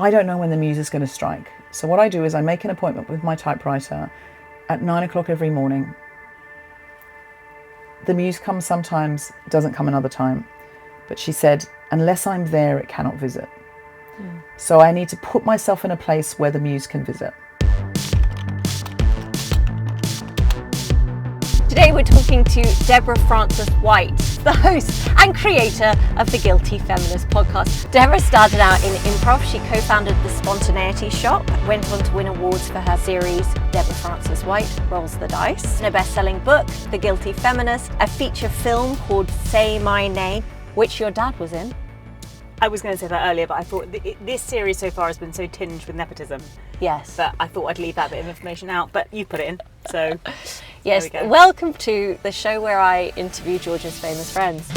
I don't know when the muse is going to strike. So what I do is I make an appointment with my typewriter at 9 o'clock every morning. The muse comes sometimes, doesn't come another time. But she said, unless I'm there, it cannot visit. So I need to put myself in a place where the muse can visit. Today we're talking to Deborah Frances White, the host and creator of the Guilty Feminist podcast. Deborah started out in improv. She co-founded the Spontaneity Shop, went on to win awards for her series Deborah Frances White Rolls the Dice, and a best-selling book, The Guilty Feminist, a feature film called Say My Name, which your dad was in. I was going to say that earlier, but I thought this series so far has been so tinged with nepotism. Yes. That I thought I'd leave that bit of information out, but you put it in, so yes, there we go. Welcome to the show where I interview Georgia's famous friends.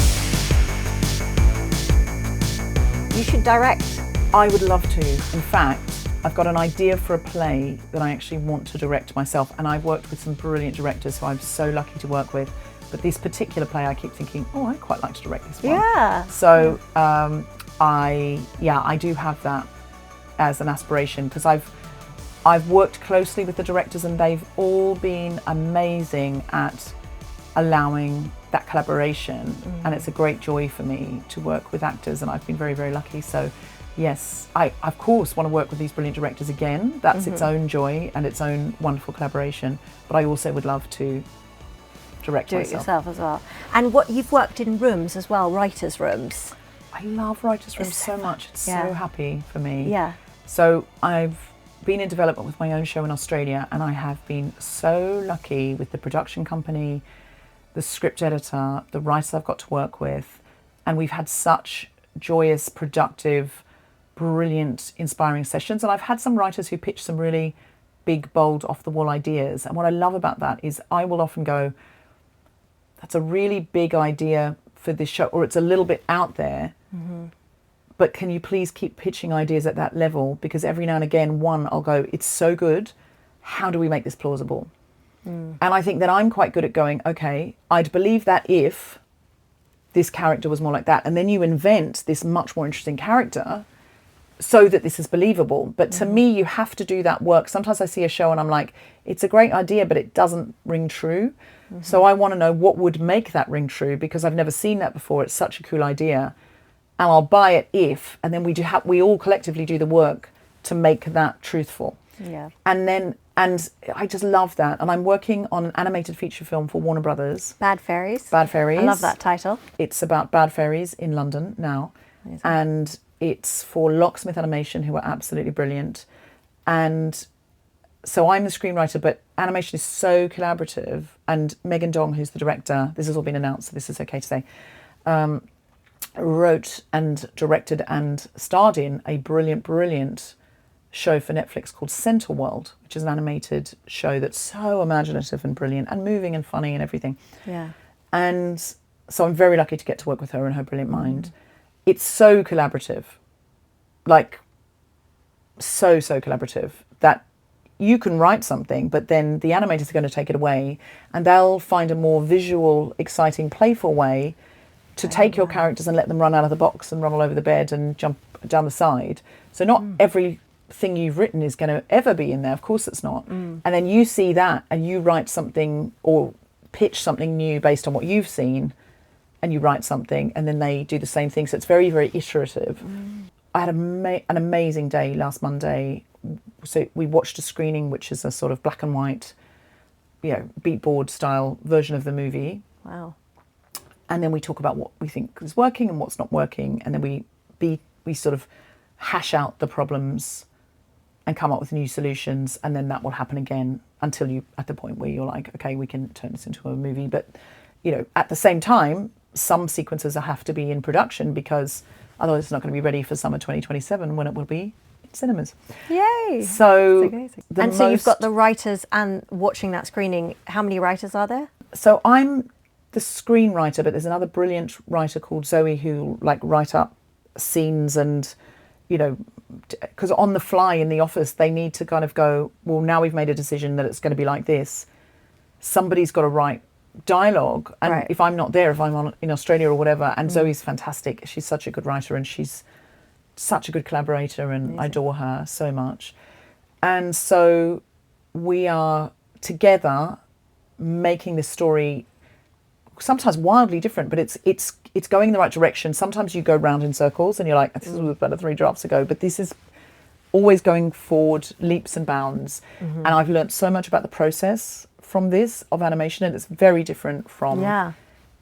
You should direct. I would love to. In fact, I've got an idea for a play that I actually want to direct myself, and I've worked with some brilliant directors who I'm so lucky to work with. But this particular play, I keep thinking, oh, I'd quite like to direct this one. Yeah. So I do have that as an aspiration, because I've worked closely with the directors and they've all been amazing at allowing that collaboration, and it's a great joy for me to work with actors, and I've been very, very lucky. So yes, I of course want to work with these brilliant directors again. That's its own joy and its own wonderful collaboration, but I also would love to direct Do myself. it yourself as well. And what you've worked in rooms as well, writers' rooms. I love writers' rooms so much. It's so happy for me. Yeah. So I've been in development with my own show in Australia, and I have been so lucky with the production company, the script editor, the writers I've got to work with, and we've had such joyous, productive, brilliant, inspiring sessions. And I've had some writers who pitch some really big, bold, off-the-wall ideas. And what I love about that is I will often go, that's a really big idea for this show, or it's a little bit out there, but can you please keep pitching ideas at that level? Because every now and again, I'll go, it's so good, how do we make this plausible? And I think that I'm quite good at going, okay, I'd believe that if this character was more like that. And then you invent this much more interesting character so that this is believable. But to me, you have to do that work. Sometimes I see a show and I'm like, it's a great idea, but it doesn't ring true. So I want to know what would make that ring true, because I've never seen that before. It's such a cool idea. And I'll buy it if, and then we all collectively do the work to make that truthful. Yeah. And I just love that. And I'm working on an animated feature film for Warner Brothers. Bad Fairies. Bad Fairies. I love that title. It's about bad fairies in London now. Amazing. And it's for Locksmith Animation, who are absolutely brilliant. And so I'm the screenwriter, but animation is so collaborative. And Megan Dong, who's the director, this has all been announced, so this is okay to say, wrote and directed and starred in a brilliant show for Netflix called Center World, which is an animated show that's so imaginative and brilliant and moving and funny and everything. Yeah. And so I'm very lucky to get to work with her and her brilliant mind. It's so collaborative, like so collaborative, that you can write something, but then the animators are going to take it away and they'll find a more visual, exciting, playful way to take your characters and let them run out of the box and run all over the bed and jump down the side. So not everything you've written is going to ever be in there. Of course it's not. And then you see that and you write something or pitch something new based on what you've seen, and you write something and then they do the same thing. So it's very, very iterative. I had an amazing day last Monday. So we watched a screening, which is a sort of black and white, beatboard style version of the movie. Wow. And then we talk about what we think is working and what's not working. And then we sort of hash out the problems and come up with new solutions. And then that will happen again until you, at the point where you're like, okay, we can turn this into a movie. But, at the same time, some sequences have to be in production, because otherwise it's not going to be ready for summer 2027 when it will be in cinemas. Yay. So, so you've got the writers, and watching that screening, how many writers are there? So I'm the screenwriter, but there's another brilliant writer called Zoe who write up scenes, and because on the fly in the office they need to kind of go, well, now we've made a decision that it's going to be like this. Somebody's got to write dialogue, and if I'm not there, if I'm in Australia or whatever, and Zoe's fantastic, she's such a good writer, and she's such a good collaborator, and I adore her so much. And so we are together making this story sometimes wildly different, but it's going in the right direction. Sometimes you go round in circles and you're like, this was better 3 drafts ago, but this is always going forward leaps and bounds. And I've learned so much about the process from this of animation, and it's very different from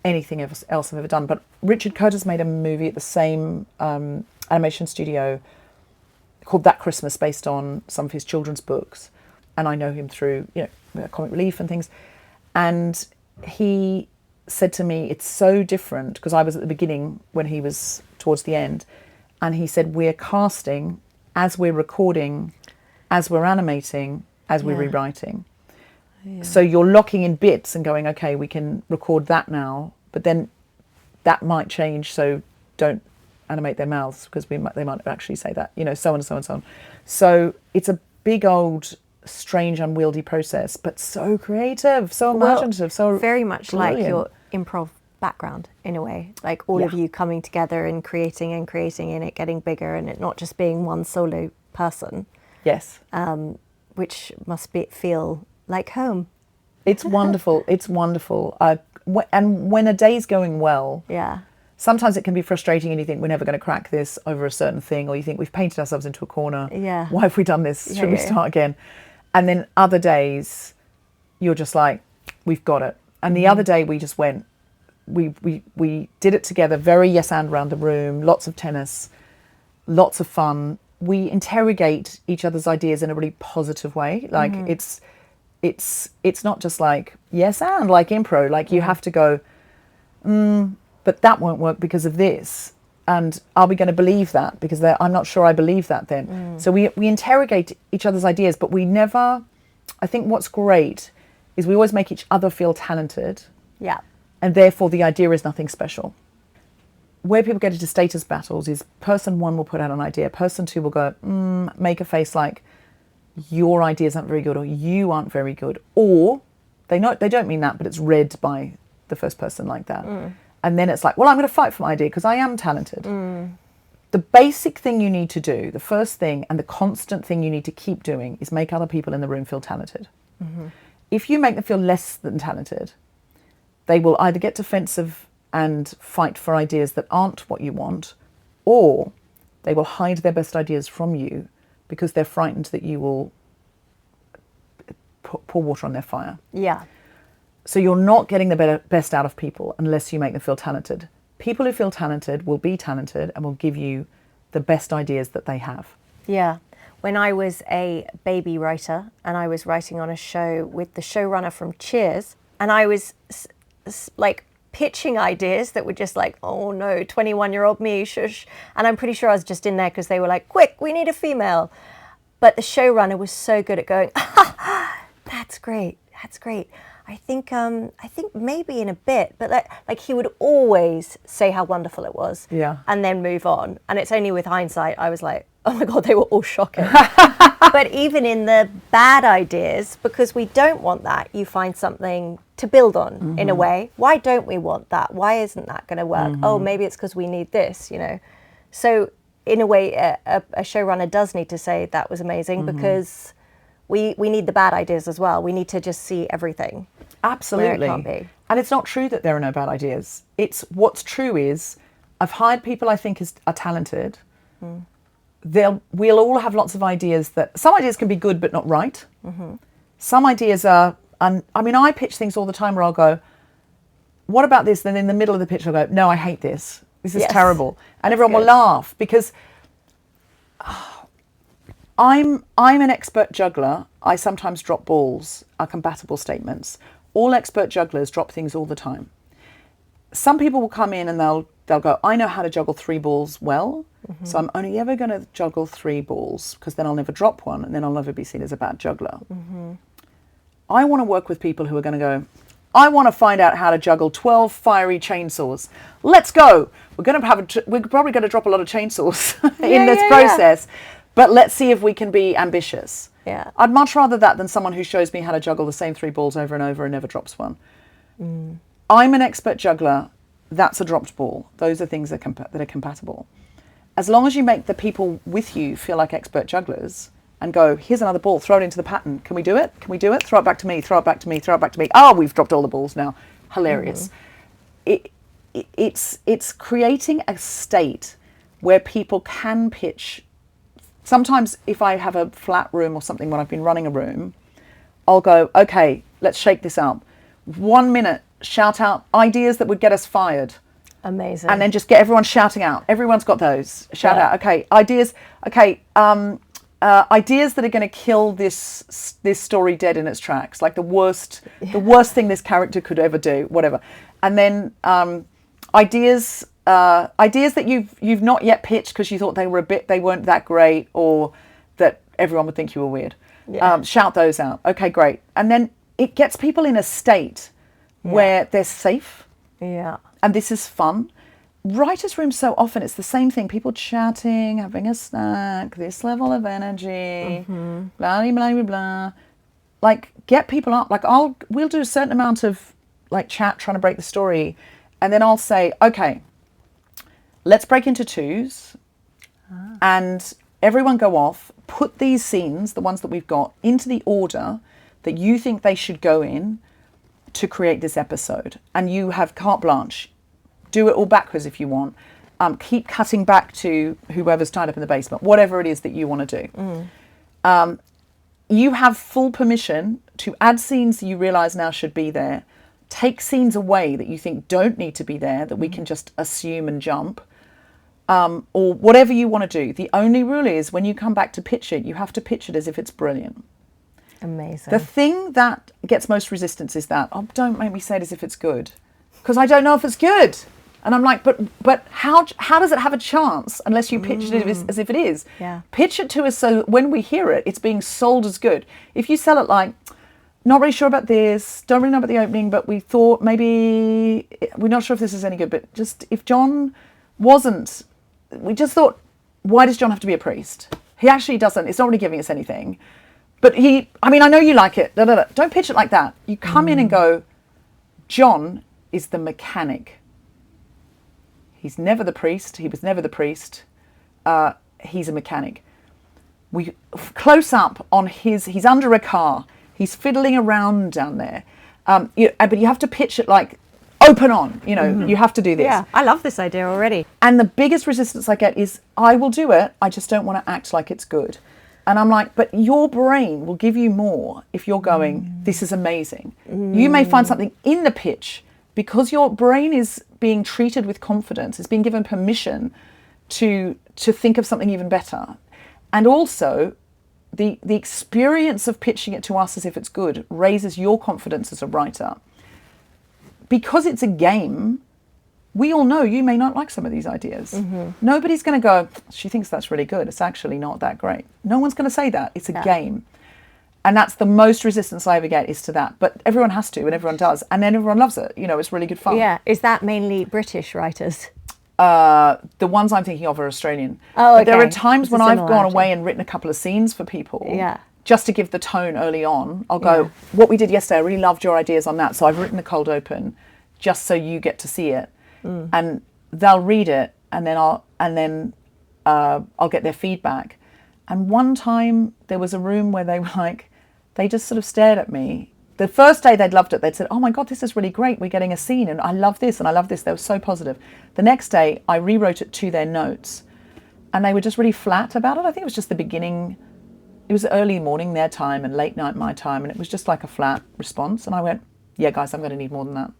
anything else I've ever done. But Richard Curtis made a movie at the same animation studio called That Christmas, based on some of his children's books, and I know him through Comic Relief and things. And he said to me, it's so different, because I was at the beginning when he was towards the end, and he said, we're casting as we're recording, as we're animating, as we're rewriting. So you're locking in bits and going, okay, we can record that now, but then that might change, so don't animate their mouths, because they might actually say that, so on and so on and so on. So it's a big old strange unwieldy process, but so creative, so imaginative, so very much brilliant. Like your improv background in a way, like all of you coming together and creating and it getting bigger, and it not just being one solo person. Yes. Which must feel like home. It's wonderful. It's wonderful. And when a day's going well, sometimes it can be frustrating, and you think we're never going to crack this over a certain thing, or you think we've painted ourselves into a corner. Yeah. Why have we done this? Should we start again? And then other days, you're just like, we've got it. And the other day we just went, we did it together, very yes and around the room, lots of tennis, lots of fun. We interrogate each other's ideas in a really positive way. Like it's not just like yes and like impro. Like you have to go, but that won't work because of this. And are we going to believe that? Because I'm not sure I believe that then. So we interrogate each other's ideas, but we never, I think what's great is we always make each other feel talented. Yeah. And therefore the idea is nothing special. Where people get into status battles is person 1 will put out an idea, person 2 will go, make a face like your ideas aren't very good, or you aren't very good. Or they don't mean that, but it's read by the first person like that. And then it's like, well, I'm going to fight for my idea because I am talented. The basic thing you need to do, the first thing and the constant thing you need to keep doing, is make other people in the room feel talented. If you make them feel less than talented, they will either get defensive and fight for ideas that aren't what you want, or they will hide their best ideas from you because they're frightened that you will pour water on their fire. Yeah. So you're not getting the best out of people unless you make them feel talented. People who feel talented will be talented and will give you the best ideas that they have. Yeah. When I was a baby writer and I was writing on a show with the showrunner from Cheers, and I was like pitching ideas that were just like, oh no, 21-year-old me, shush. And I'm pretty sure I was just in there because they were like, quick, we need a female. But the showrunner was so good at going, that's great. I think maybe in a bit, but like he would always say how wonderful it was, and then move on. And it's only with hindsight I was like, oh my God, they were all shocking. But even in the bad ideas, because we don't want that, you find something to build on in a way. Why don't we want that? Why isn't that going to work? Oh, maybe it's because we need this, So in a way, a showrunner does need to say that was amazing because we need the bad ideas as well. We need to just see everything. Absolutely. Where it can't be. And it's not true that there are no bad ideas. It's what's true is I've hired people I think are talented. We'll all have lots of ideas that some ideas can be good but not right. Some ideas are, I pitch things all the time where I'll go, what about this? Then in the middle of the pitch I'll go, no, I hate this. This is terrible. And everyone will laugh because I'm an expert juggler. I sometimes drop balls, are compatible statements. All expert jugglers drop things all the time. Some people will come in and they'll go, I know how to juggle 3 balls well, so I'm only ever going to juggle 3 balls because then I'll never drop one and then I'll never be seen as a bad juggler. I want to work with people who are going to go, I want to find out how to juggle 12 fiery chainsaws. Let's go. We're probably going to drop a lot of chainsaws in this process, but let's see if we can be ambitious. Yeah. I'd much rather that than someone who shows me how to juggle the same 3 balls over and over and never drops one. I'm an expert juggler. That's a dropped ball. Those are things that are compatible. as long as you make the people with you feel like expert jugglers and go, here's another ball, throw it into the pattern. Can we do it? Can we do it? Throw it back to me, throw it back to me, throw it back to me. Oh, we've dropped all the balls now. Hilarious. It's creating a state where people can pitch. Sometimes if I have a flat room or something when I've been running a room, I'll go, okay, let's shake this up. 1 minute, shout out ideas that would get us fired. Amazing. And then just get everyone shouting out. Everyone's got those. Shout out. Okay, ideas. Okay, ideas that are going to kill this story dead in its tracks. Like the worst thing this character could ever do. Whatever. And then ideas that you've not yet pitched because you thought they weren't that great, or that everyone would think you were weird. Yeah. Shout those out. Okay, great. And then it gets people in a state where they're safe. Yeah. And this is fun. Writers' rooms, so often it's the same thing. People chatting, having a snack, this level of energy, blah, blah, blah, blah. Like, get people up. Like, we'll do a certain amount of like chat trying to break the story. And then I'll say, okay, let's break into twos. And everyone go off, put these scenes, the ones that we've got, into the order that you think they should go in to create this episode. And you have carte blanche. Do it all backwards if you want. Keep cutting back to whoever's tied up in the basement, whatever it is that you want to do. You have full permission to add scenes you realise now should be there. Take scenes away that you think don't need to be there, that we can just assume and jump. Or whatever you want to do. The only rule is when you come back to pitch it, you have to pitch it as if it's brilliant. Amazing. The thing that gets most resistance is that, oh, don't make me say it as if it's good. Because I don't know if it's good. And I'm like, but how does it have a chance unless you pitch it as if it is? Yeah. Pitch it to us so when we hear it, it's being sold as good. If you sell it like, not really sure about this, don't really know about the opening, but we thought maybe, we're not sure if this is any good, but just if John wasn't, we just thought, why does John have to be a priest? He actually doesn't. It's not really giving us anything. But I know you like it. Da, da, da. Don't pitch it like that. You come in and go, John is the mechanic. He's never the priest. He was never the priest. He's a mechanic. We close up on he's under a car. He's fiddling around down there. But you have to pitch it like, open on, you have to do this. Yeah, I love this idea already. And the biggest resistance I get is, I will do it, I just don't want to act like it's good. And I'm like, but your brain will give you more if you're going, this is amazing. You may find something in the pitch because your brain is being treated with confidence, is being given permission to think of something even better. And also, the experience of pitching it to us as if it's good raises your confidence as a writer. Because it's a game, we all know you may not like some of these ideas. Nobody's going to go, she thinks that's really good. It's actually not that great. No one's going to say that. It's a game. And that's the most resistance I ever get is to that. But everyone has to, and everyone does. And then everyone loves it. It's really good fun. Yeah. Is that mainly British writers? The ones I'm thinking of are Australian. Oh, okay. But there are times It's when a I've gone similarity. away and written a couple of scenes for people. Yeah. Just to give the tone early on. I'll go, what we did yesterday, I really loved your ideas on that. So I've written the cold open just so you get to see it. And they'll read it, and then I'll get their feedback. And one time there was a room where they were like, they just sort of stared at me. The first day they'd loved it. They'd said, oh my God, this is really great. We're getting a scene, and I love this, and I love this. They were so positive. The next day I rewrote it to their notes, and they were just really flat about it. I think it was just the beginning. It was early morning their time and late night my time, and it was just like a flat response. And I went, yeah, guys, I'm going to need more than that.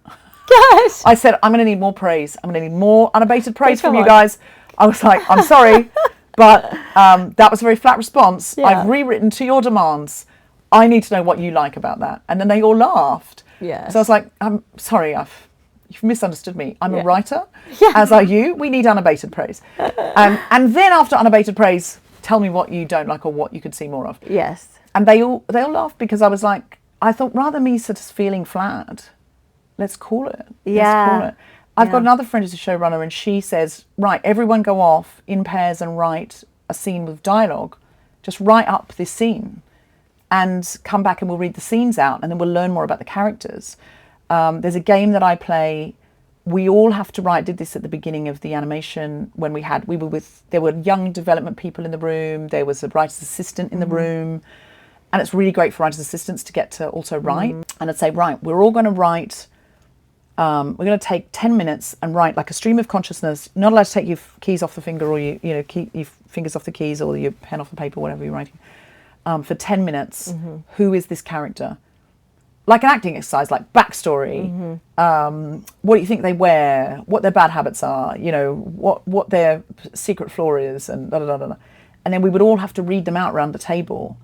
Yes. I said, I'm going to need more praise. I'm going to need more unabated praise from you guys. I was like, I'm sorry, but that was a very flat response. Yeah. I've rewritten to your demands. I need to know what you like about that. And then they all laughed. Yes. So I was like, I'm sorry, you've misunderstood me. I'm a writer, Yeah. as are you. We need unabated praise. And then after unabated praise, tell me what you don't like or what you could see more of. Yes. And they all laughed because I was like, I thought rather me sort of feeling flat, let's call it. Yeah. Let's call it. I've got Yeah. another friend who's a showrunner, and she says, right, everyone go off in pairs and write a scene with dialogue. Just write up this scene and come back and we'll read the scenes out and then we'll learn more about the characters. There's a game that I play we all have to write. Did this at the beginning of the animation when there were young development people in the room. There was a writer's assistant in the room, and it's really great for writer's assistants to get to also write. And I'd say, right, we're all going to write. We're going to take 10 minutes and write like a stream of consciousness. Not allowed to take your keys off the finger, or your fingers off the keys, or your pen off the paper, whatever you're writing. For 10 minutes, who is this character? Like an acting exercise, like backstory. What do you think they wear? What their bad habits are? What their secret flaw is, and da da da da. And then we would all have to read them out around the table,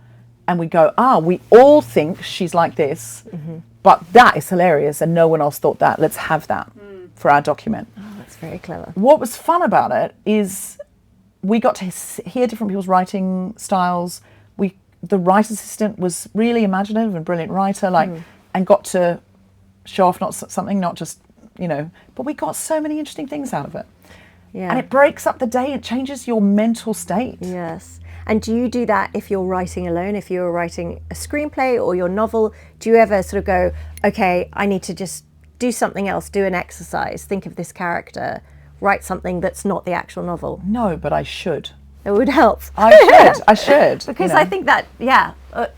and we'd go, we all think she's like this, but that is hilarious, and no one else thought that. Let's have that for our document. Oh, that's very clever. What was fun about it is we got to hear different people's writing styles. The writer's assistant was really imaginative and brilliant writer, and got to show off not just, but we got so many interesting things out of it. Yeah. And it breaks up the day. It changes your mental state. Yes. And do you do that if you're writing alone? If you're writing a screenplay or your novel, do you ever sort of go, okay, I need to just do something else, do an exercise, think of this character, write something that's not the actual novel? No, but I should. It would help. I should. Because I think that,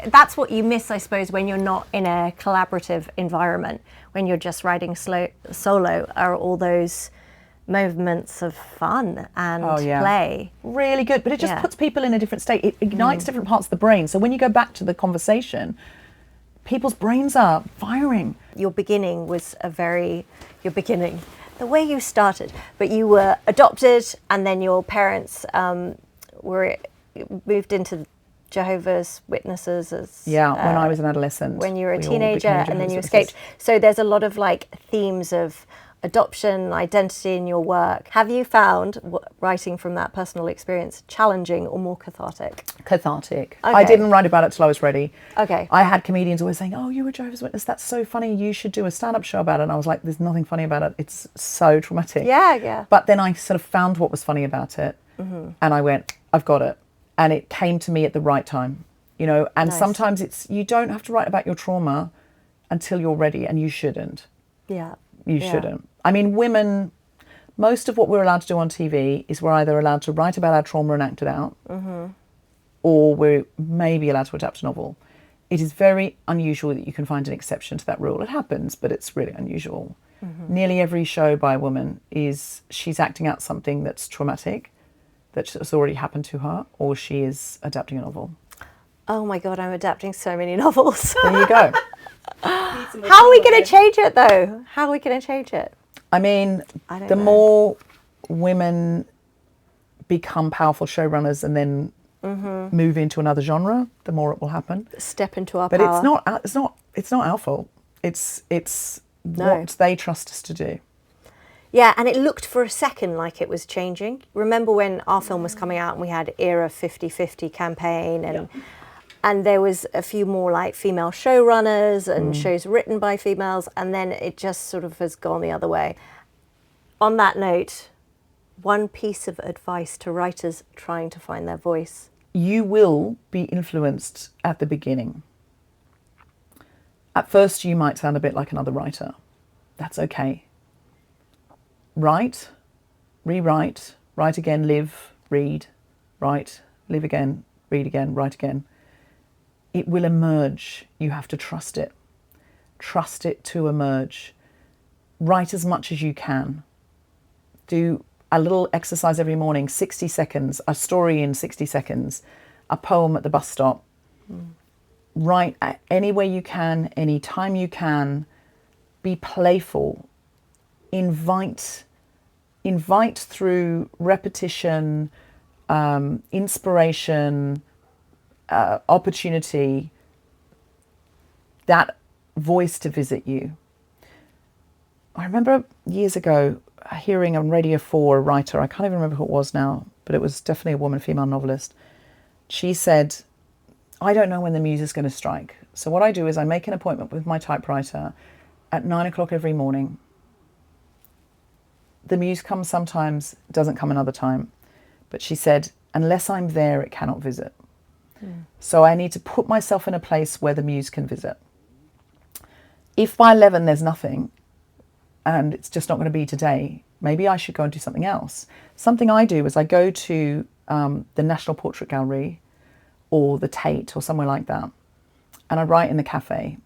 that's what you miss, I suppose, when you're not in a collaborative environment, when you're just writing solo, are all those moments of fun and play. Really good, but it just puts people in a different state. It ignites different parts of the brain. So when you go back to the conversation, people's brains are firing. Your beginning was the way you started, but you were adopted, and then your parents were moved into Jehovah's Witnesses as when I was an adolescent. When you were a teenager, and then you escaped. So there's a lot of themes of adoption, identity in your work. Have you found writing from that personal experience challenging or more cathartic? Cathartic. Okay. I didn't write about it till I was ready. Okay. I had comedians always saying, you were a Jehovah's Witness, that's so funny, you should do a stand-up show about it. And I was like, there's nothing funny about it, it's so traumatic. Yeah. But then I sort of found what was funny about it, and I went, I've got it. And it came to me at the right time, and nice. Sometimes you don't have to write about your trauma until you're ready, and you shouldn't. Yeah. You shouldn't. I mean, women, most of what we're allowed to do on TV is we're either allowed to write about our trauma and act it out, or we're maybe allowed to adapt a novel. It is very unusual that you can find an exception to that rule. It happens, but it's really unusual. Nearly every show by a woman she's acting out something that's traumatic, that has already happened to her, or she is adapting a novel. Oh my God, I'm adapting so many novels. There you go. How are we going to change it, though? How are we going to change it? I mean, the know. more women become powerful showrunners and then move into another genre, the more it will happen. Step into our but power. But it's not our fault. It's what they trust us to do. Yeah, and it looked for a second like it was changing. Remember when our film was coming out and we had Era 50-50 campaign, and there was a few more female showrunners and shows written by females, and then it just sort of has gone the other way. On that note, one piece of advice to writers trying to find their voice. You will be influenced at the beginning. At first, you might sound a bit like another writer. That's okay. Write, rewrite, write again, live, read, write, live again, read again, write again. It will emerge. You have to trust it. Trust it to emerge. Write as much as you can. Do a little exercise every morning, 60 seconds, a story in 60 seconds, a poem at the bus stop. Write any way you can, any time you can. Be playful. Invite through repetition, inspiration, opportunity, that voice to visit you. I remember years ago hearing on Radio 4 a writer, I can't even remember who it was now, but it was definitely a woman, female novelist. She said, I don't know when the muse is going to strike. So what I do is I make an appointment with my typewriter at 9 o'clock every morning. The muse comes sometimes, doesn't come another time. But she said, unless I'm there, it cannot visit. So I need to put myself in a place where the muse can visit. If by 11 there's nothing, and it's just not going to be today. Maybe I should go and do something else. Something I do is I go to the National Portrait Gallery or the Tate or somewhere like that, and I write in the cafe.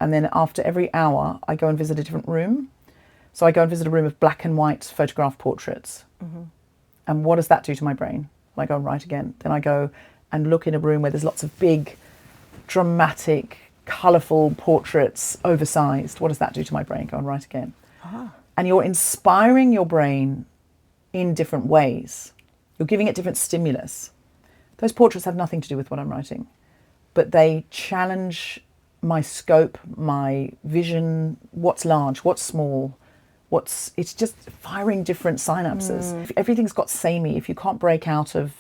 And then after every hour, I go and visit a different room. So I go and visit a room of black and white photographed portraits. And what does that do to my brain? I go and write again. Then I go and look in a room where there's lots of big, dramatic, colourful portraits, oversized. What does that do to my brain? Go and write again. And you're inspiring your brain in different ways. You're giving it different stimulus. Those portraits have nothing to do with what I'm writing, but they challenge my scope, my vision, what's large, what's small, it's just firing different synapses. If everything's got samey, if you can't break out of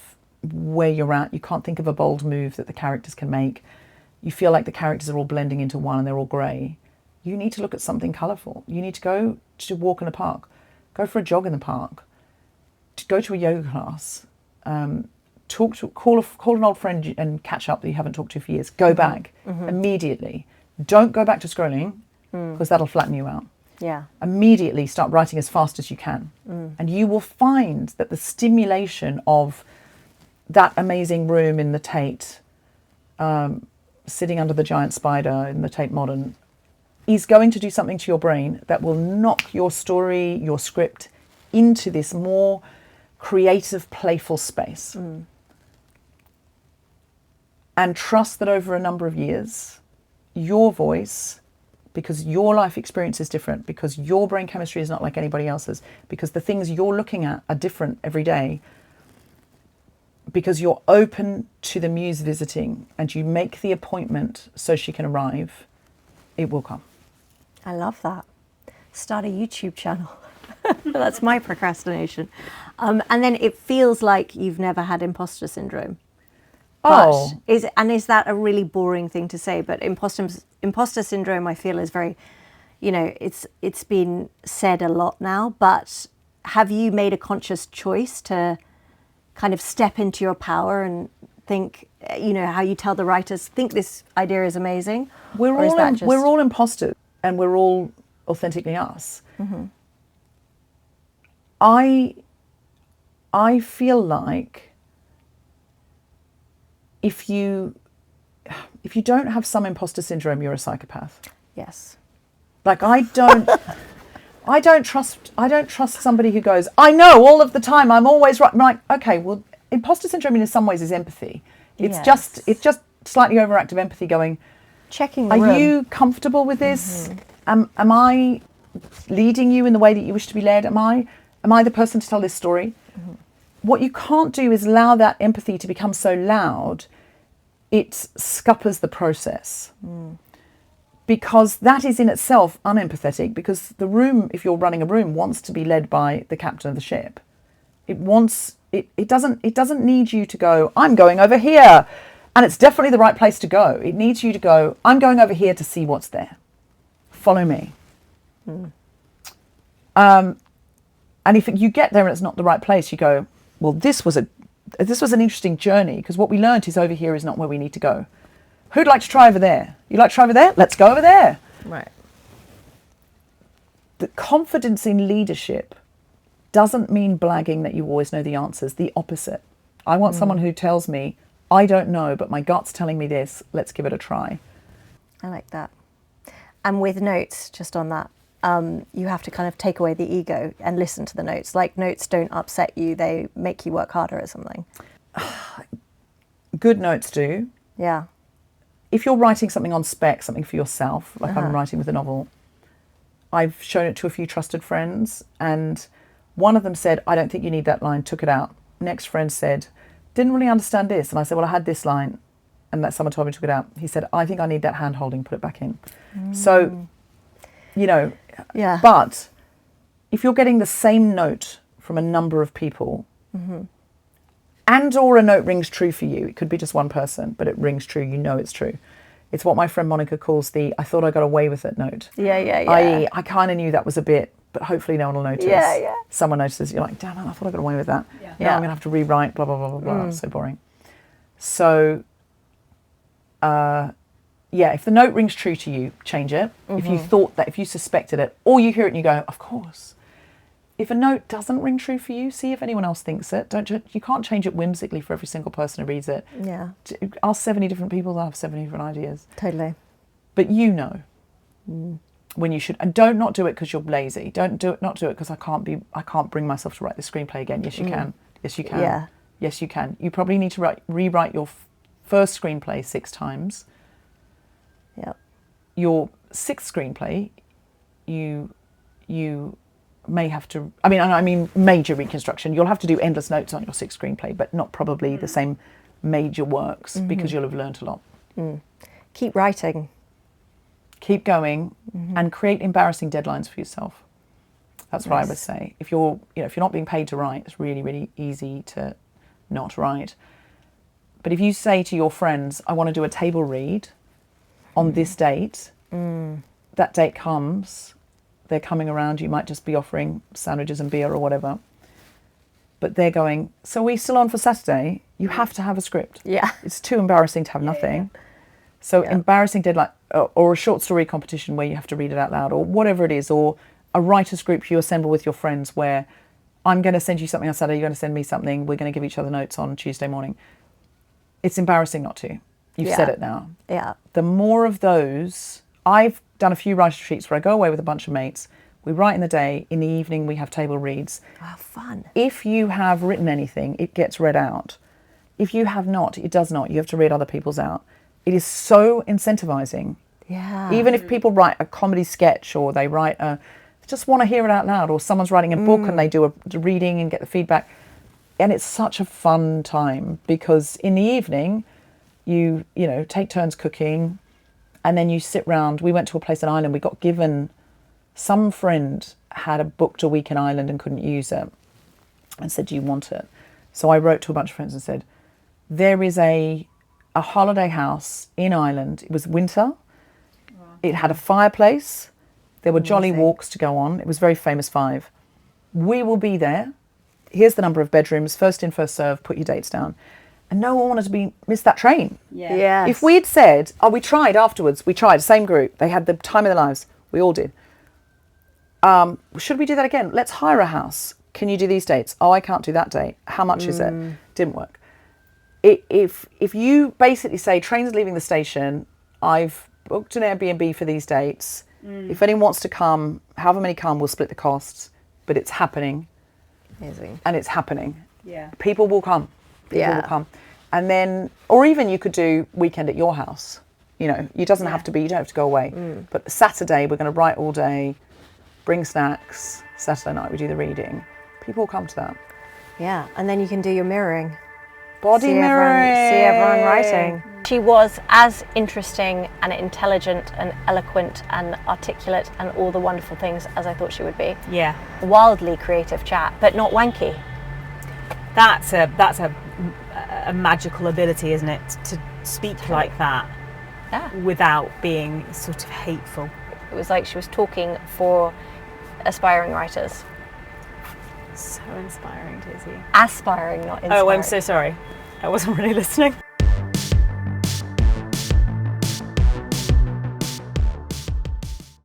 where you're at, you can't think of a bold move that the characters can make, you feel like the characters are all blending into one and they're all grey, you need to look at something colourful. You need to go to walk in the park, go for a jog in the park, to go to a yoga class, call an old friend and catch up that you haven't talked to for years. Go back immediately. Don't go back to scrolling because that'll flatten you out. Yeah. Immediately start writing as fast as you can. And you will find that the stimulation of that amazing room in the Tate, sitting under the giant spider in the Tate Modern, is going to do something to your brain that will knock your story, your script into this more creative, playful space. And trust that over a number of years, your voice, because your life experience is different, because your brain chemistry is not like anybody else's, because the things you're looking at are different every day, because you're open to the muse visiting and you make the appointment so she can arrive, it will come. I love that. Start a YouTube channel. That's my procrastination. And then it feels like you've never had imposter syndrome. But is that a really boring thing to say? But imposter syndrome, I feel, is very, it's been said a lot now. But have you made a conscious choice to kind of step into your power and think, how you tell the writers, think this idea is amazing? We're all imposters, and we're all authentically us. I feel like if you don't have some imposter syndrome, you're a psychopath. Yes. Like I don't trust somebody who goes, I know all of the time, I'm always right. I'm like, okay, well, imposter syndrome in some ways is empathy. It's just slightly overactive empathy going, checking the room. Are you comfortable with this? Am I leading you in the way that you wish to be led? Am I the person to tell this story? What you can't do is allow that empathy to become so loud, it scuppers the process. Because that is in itself unempathetic, because the room, if you're running a room, wants to be led by the captain of the ship. It doesn't need you to go, I'm going over here. And it's definitely the right place to go. It needs you to go, I'm going over here to see what's there. Follow me. And if you get there and it's not the right place, you go, well, this was an interesting journey, because what we learned is over here is not where we need to go. Who'd like to try over there? You like to try over there? Let's go over there. Right. The confidence in leadership doesn't mean blagging that you always know the answers. The opposite. I want someone who tells me, I don't know, but my gut's telling me this. Let's give it a try. I like that. And with notes, just on that, you have to kind of take away the ego and listen to the notes. Like, notes don't upset you, they make you work harder at something. Good notes do. Yeah. If you're writing something on spec, something for yourself, like I'm writing with a novel, I've shown it to a few trusted friends, and one of them said, I don't think you need that line, took it out. Next friend said, didn't really understand this. And I said, well, I had this line, and that someone told me to took it out. He said, I think I need that hand holding, put it back in. So, yeah. But if you're getting the same note from a number of people, and or a note rings true for you, it could be just one person, but it rings true, it's true. It's what my friend Monica calls the I thought I got away with it note. Yeah. I kind of knew that was a bit, but hopefully no one will notice. Yeah. Someone notices, you're like, damn it, I thought I got away with that. Yeah. I'm going to have to rewrite, blah, blah, blah, blah, blah. It's so boring. So if the note rings true to you, change it. If you thought that, if you suspected it, or you hear it and you go, of course. If a note doesn't ring true for you, see if anyone else thinks it. You can't change it whimsically for every single person who reads it. Yeah. Ask 70 different people, they'll have 70 different ideas. Totally. But you know when you should, and don't not do it because you're lazy. Not do it because I can't bring myself to write the screenplay again. Yes, you can. Yes, you can. Yeah. Yes, you can. You probably need to rewrite your first screenplay 6 times. Yep. Your 6th screenplay, you may have to. I mean, major reconstruction. You'll have to do endless notes on your 6th screenplay, but not probably the same major works because you'll have learnt a lot. Keep writing. Keep going and create embarrassing deadlines for yourself. That's what I would say. If you're not being paid to write, it's really, really easy to not write. But if you say to your friends, I want to do a table read on this date, that date comes, they're coming around, you might just be offering sandwiches and beer or whatever. But they're going, so are we still on for Saturday? You have to have a script. Yeah. It's too embarrassing to have nothing. So embarrassing deadline, or a short story competition where you have to read it out loud, or whatever it is, or a writer's group you assemble with your friends where I'm going to send you something on Saturday, you're going to send me something, we're going to give each other notes on Tuesday morning. It's embarrassing not to. You've said it now. Yeah. The more of those, I've done a few writer retreats where I go away with a bunch of mates, we write in the day, in the evening we have table reads. Oh, fun. If you have written anything, it gets read out. If you have not, it does not. You have to read other people's out. It is so incentivizing. Yeah. Even if people write a comedy sketch or they just want to hear it out loud, or someone's writing a book and they do a reading and get the feedback. And it's such a fun time because in the evening, you take turns cooking and then you sit round. We went to a place in Ireland, we got given, some friend had booked a week in Ireland and couldn't use it and said, do you want it? So I wrote to a bunch of friends and said, there is a holiday house in Ireland. It was winter. It had a fireplace. There were jolly walks to go on. It was very famous 5. We will be there. Here's the number of bedrooms. First in, first served. Put your dates down. And no one wanted to miss that train. Yeah. Yes. If we'd said, we tried afterwards. We tried, same group. They had the time of their lives. We all did. Should we do that again? Let's hire a house. Can you do these dates? Oh, I can't do that date. How much is it? Didn't work. If you basically say, train's leaving the station, I've booked an Airbnb for these dates. If anyone wants to come, however many come, we'll split the costs. But it's happening. Amazing. And it's happening. Yeah. People will come. People will come. And then, or even you could do weekend at your house. You don't have to you don't have to go away. But Saturday, we're going to write all day, bring snacks. Saturday night, we do the reading. People will come to that. Yeah. And then you can do your mirroring. Body mirroring. See everyone writing. She was as interesting and intelligent and eloquent and articulate and all the wonderful things as I thought she would be. Yeah. Wildly creative chat, but not wanky. That's a magical ability, isn't it? To speak like that without being sort of hateful. It was like she was talking for aspiring writers. So inspiring, Daisy. Aspiring, not inspiring. Oh, I'm so sorry. I wasn't really listening.